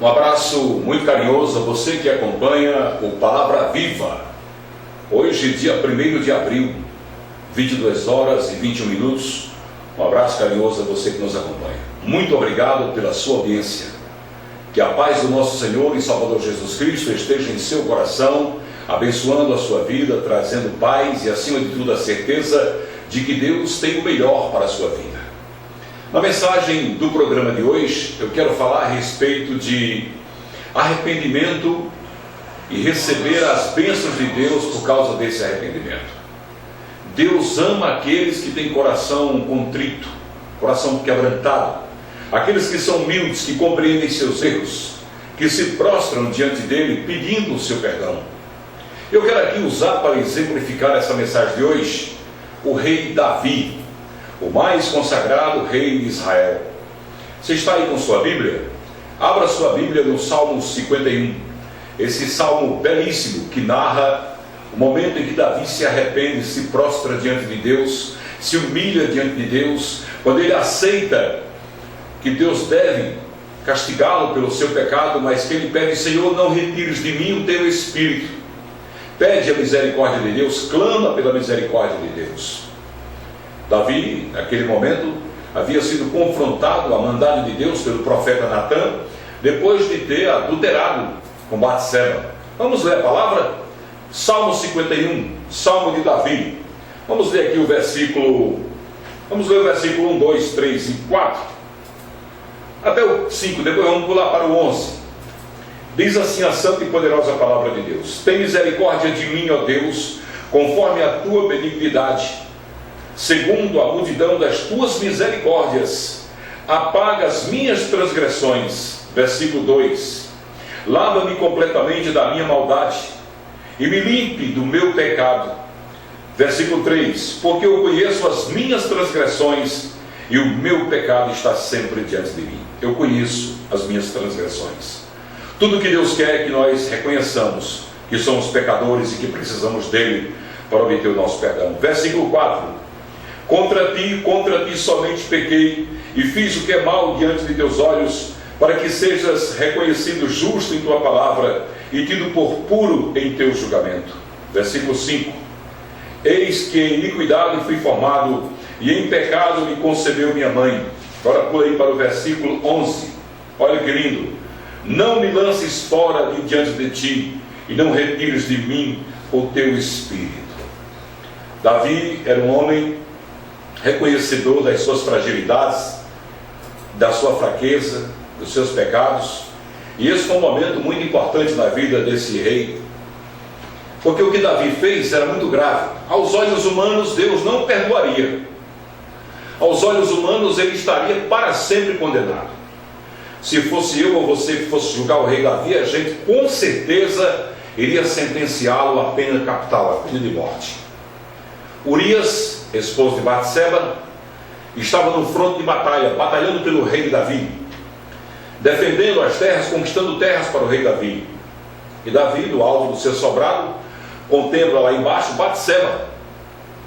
Um abraço muito carinhoso a você que acompanha o Palavra Viva. Hoje, dia 1º de abril, 22 horas e 21 minutos. Um abraço carinhoso a você que nos acompanha. Muito obrigado pela sua audiência. Que a paz do nosso Senhor e Salvador Jesus Cristo esteja em seu coração, abençoando a sua vida, trazendo paz e, acima de tudo, a certeza de que Deus tem o melhor para a sua vida. Na mensagem do programa de hoje, eu quero falar a respeito de arrependimento e receber as bênçãos de Deus por causa desse arrependimento. Deus ama aqueles que têm coração contrito, coração quebrantado, aqueles que são humildes, que compreendem seus erros, que se prostram diante dele pedindo o seu perdão. Eu quero aqui usar para exemplificar essa mensagem de hoje o rei Davi, o mais consagrado rei de Israel. Você está aí com sua Bíblia? Abra sua Bíblia no Salmo 51, esse salmo belíssimo que narra o momento em que Davi se arrepende, se prostra diante de Deus, se humilha diante de Deus, quando ele aceita que Deus deve castigá-lo pelo seu pecado, mas que ele pede: Senhor, não retires de mim o teu espírito. Pede a misericórdia de Deus, clama pela misericórdia de Deus. Davi, naquele momento, havia sido confrontado a mandado de Deus pelo profeta Natã, depois de ter adulterado com Batseba. Vamos ler a palavra? Salmo 51, Salmo de Davi. Vamos ler aqui o versículo 1, 2, 3 e 4. Até o 5, depois vamos pular para o 11. Diz assim a santa e poderosa palavra de Deus: Tem misericórdia de mim, ó Deus, conforme a tua benignidade, segundo a multidão das tuas misericórdias, apaga as minhas transgressões. Versículo 2: Lava-me completamente da minha maldade e me limpe do meu pecado. Versículo 3: Porque eu conheço as minhas transgressões e o meu pecado está sempre diante de mim. Eu conheço as minhas transgressões. Tudo que Deus quer é que nós reconheçamos que somos pecadores e que precisamos dele para obter o nosso perdão. Versículo 4: Contra ti somente pequei e fiz o que é mal diante de teus olhos, para que sejas reconhecido justo em tua palavra e tido por puro em teu julgamento. Versículo 5: Eis que em iniquidade fui formado e em pecado me concebeu minha mãe. Agora pula aí para o versículo 11. Olha que lindo: Não me lances fora de diante de ti e não retires de mim o teu espírito. Davi era um homem reconhecedor das suas fragilidades, da sua fraqueza, dos seus pecados, e esse foi um momento muito importante na vida desse rei, porque o que Davi fez era muito grave. Aos olhos humanos, Deus não perdoaria. Aos olhos humanos, ele estaria para sempre condenado. Se fosse eu ou você que fosse julgar o rei Davi, a gente com certeza iria sentenciá-lo à pena capital, à pena de morte. Urias, esposo de Batseba, estava no fronte de batalha, batalhando pelo rei Davi, defendendo as terras, conquistando terras para o rei Davi. E Davi, do alto do seu sobrado, contempla lá embaixo Batseba,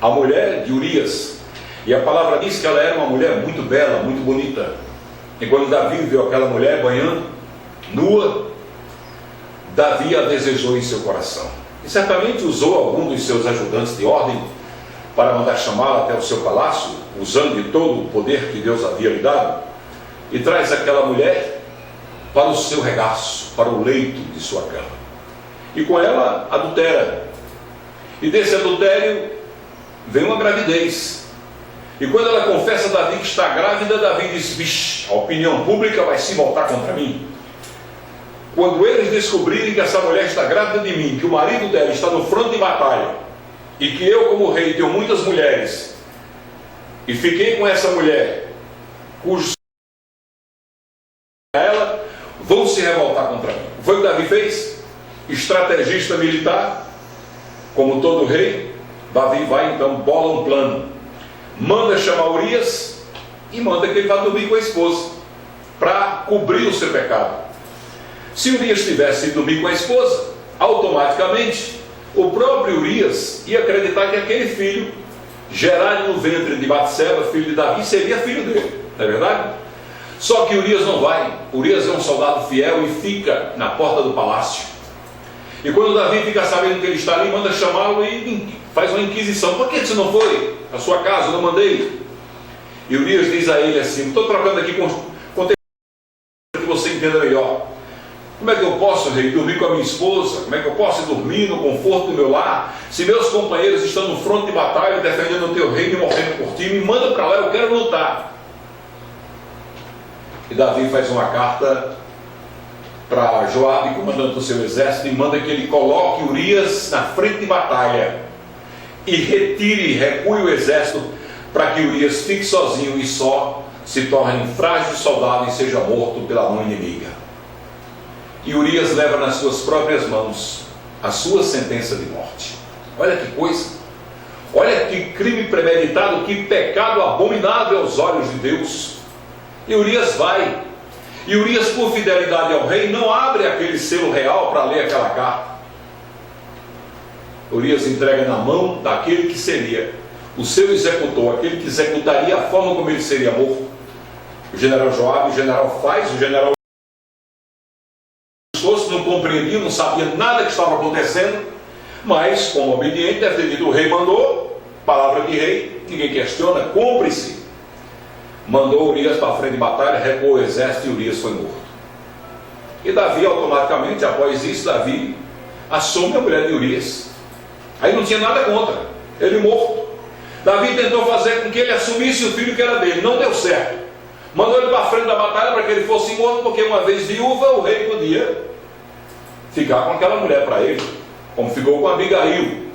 a mulher de Urias. E a palavra diz que ela era uma mulher muito bela, muito bonita. E quando Davi viu aquela mulher banhando, nua, Davi a desejou em seu coração. E certamente usou algum dos seus ajudantes de ordem para mandar chamá-la até o seu palácio, usando de todo o poder que Deus havia lhe dado, e traz aquela mulher para o seu regaço, para o leito de sua cama. E com ela adultera. E desse adultério vem uma gravidez. E quando ela confessa a Davi que está grávida, Davi diz: Vixe, a opinião pública vai se voltar contra mim. Quando eles descobrirem que essa mulher está grávida de mim, que o marido dela está no fronte de batalha, e que eu, como rei, tenho muitas mulheres, e fiquei com essa mulher, cujo ela, vão se revoltar contra mim. Foi o que Davi fez? Estrategista militar, como todo rei, Davi vai então, bola um plano, manda chamar Urias e manda que ele vá dormir com a esposa, para cobrir o seu pecado. Se Urias tivesse ido dormir com a esposa, automaticamente o próprio Urias ia acreditar que aquele filho, gerado no ventre de Batseba, filho de Davi, seria filho dele, não é verdade? Só que Urias não vai. Urias é um soldado fiel e fica na porta do palácio. E quando Davi fica sabendo que ele está ali, manda chamá-lo e faz uma inquisição. Por que você não foi à sua casa? Eu não mandei. E Urias diz a ele assim: estou trocando aqui com para que você entenda melhor. Como é que eu posso, rei, dormir com a minha esposa? Como é que eu posso dormir no conforto do meu lar? Se meus companheiros estão no fronte de batalha defendendo o teu reino e morrendo por ti, me manda para lá, eu quero lutar. E Davi faz uma carta para Joabe, comandante do seu exército, e manda que ele coloque Urias na frente de batalha e recue o exército, para que Urias fique sozinho e só se torne um frágil soldado e seja morto pela mão inimiga. E Urias leva nas suas próprias mãos a sua sentença de morte. Olha que coisa! Olha que crime premeditado, que pecado abominável aos olhos de Deus. E Urias vai. E Urias, por fidelidade ao rei, não abre aquele selo real para ler aquela carta. Urias entrega na mão daquele que seria o seu executor, aquele que executaria a forma como ele seria morto. O general Joabe, o general faz, o general não compreendia, não sabia nada que estava acontecendo, mas como obediente deve ter dito: o rei mandou, palavra de rei, ninguém questiona, cumpre-se. Mandou Urias para a frente de batalha, recuou o exército e Urias foi morto. E Davi, automaticamente, após isso, Davi assume a mulher de Urias. Aí não tinha nada contra, ele morto. Davi tentou fazer com que ele assumisse o filho que era dele, não deu certo. Mandou ele para a frente da batalha para que ele fosse morto, porque uma vez viúva, o rei podia ficar com aquela mulher para ele, como ficou com Abigail.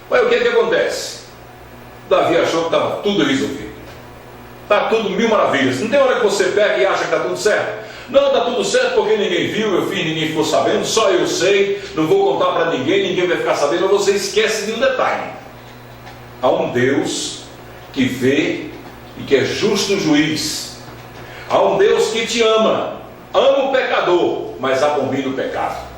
Mas o que acontece? Davi achou que estava tudo resolvido. Está tudo mil maravilhas. Não tem hora que você pega e acha que está tudo certo? Não, está tudo certo porque ninguém viu, eu fiz, ninguém ficou sabendo, só eu sei, não vou contar para ninguém, ninguém vai ficar sabendo. Mas você esquece de um detalhe: há um Deus que vê e que é justo juiz. Há um Deus que te ama o pecador, mas abomina o pecado.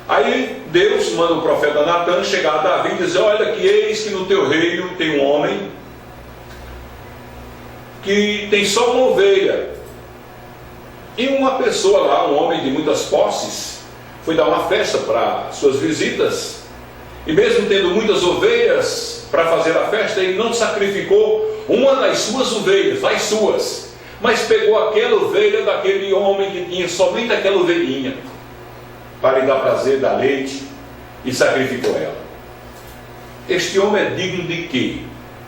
Aí Deus manda o profeta Natan chegar a Davi e dizer: olha que eis que no teu reino tem um homem que tem só uma ovelha. E uma pessoa lá, um homem de muitas posses, foi dar uma festa para suas visitas, e mesmo tendo muitas ovelhas para fazer a festa, ele não sacrificou uma das suas ovelhas, das suas, mas pegou aquela ovelha daquele homem que tinha somente aquela ovelhinha, para lhe dar prazer, dar leite, e sacrificou ela. Este homem é digno de quê?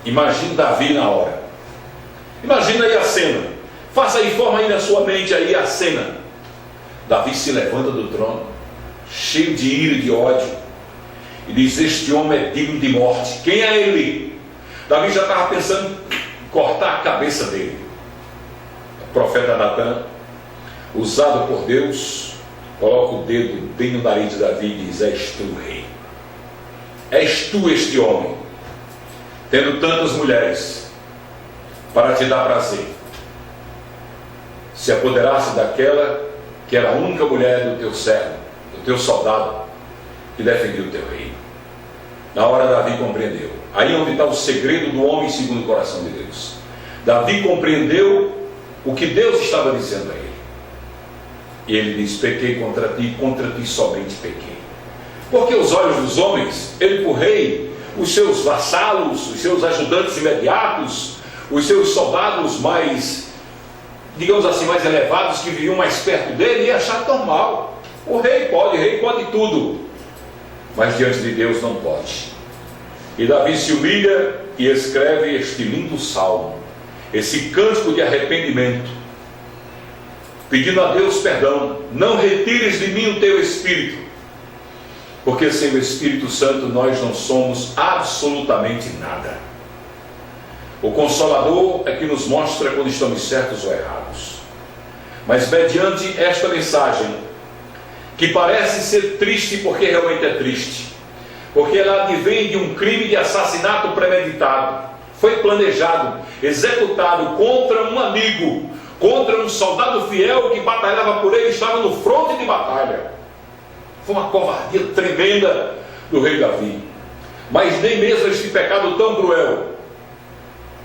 Imagine Davi na hora. Imagina aí a cena. Faça aí, forma aí na sua mente aí a cena. Davi se levanta do trono, cheio de ira e de ódio, e diz: este homem é digno de morte. Quem é ele? Davi já estava pensando em cortar a cabeça dele. O profeta Natan, usado por Deus, coloca o dedo bem no nariz de Davi e diz: és tu, rei. És tu este homem, tendo tantas mulheres para te dar prazer, se apoderasse daquela que era a única mulher do teu servo, do teu soldado, que defendia o teu reino. Na hora Davi compreendeu. Aí onde está o segredo do homem segundo o coração de Deus. Davi compreendeu o que Deus estava dizendo a ele. E ele diz: pequei contra ti somente pequei. Porque os olhos dos homens, ele por rei, os seus vassalos, os seus ajudantes imediatos, os seus soldados mais, digamos assim, mais elevados, que viviam mais perto dele, ia achar normal. O rei pode tudo, mas diante de Deus não pode. E Davi se humilha e escreve este lindo salmo, esse cântico de arrependimento, pedindo a Deus perdão: não retires de mim o teu Espírito, porque sem o Espírito Santo nós não somos absolutamente nada. O Consolador é que nos mostra quando estamos certos ou errados. Mas mediante esta mensagem, que parece ser triste porque realmente é triste, porque ela advém de um crime de assassinato premeditado, foi planejado, executado contra um amigo, contra um soldado fiel que batalhava por ele, estava no fronte de batalha. Foi uma covardia tremenda do rei Davi. Mas nem mesmo este pecado tão cruel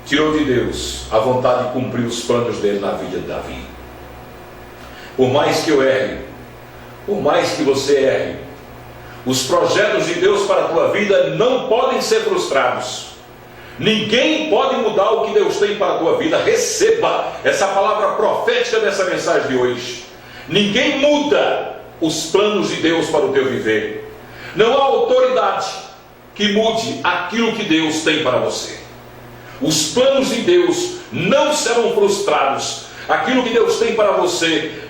tirou de Deus a vontade de cumprir os planos dele na vida de Davi. Por mais que eu erre, por mais que você erre, os projetos de Deus para a tua vida não podem ser frustrados. Ninguém pode mudar o que Deus tem para a tua vida. Receba essa palavra profética dessa mensagem de hoje. Ninguém muda os planos de Deus para o teu viver. Não há autoridade que mude aquilo que Deus tem para você. Os planos de Deus não serão frustrados. Aquilo que Deus tem para você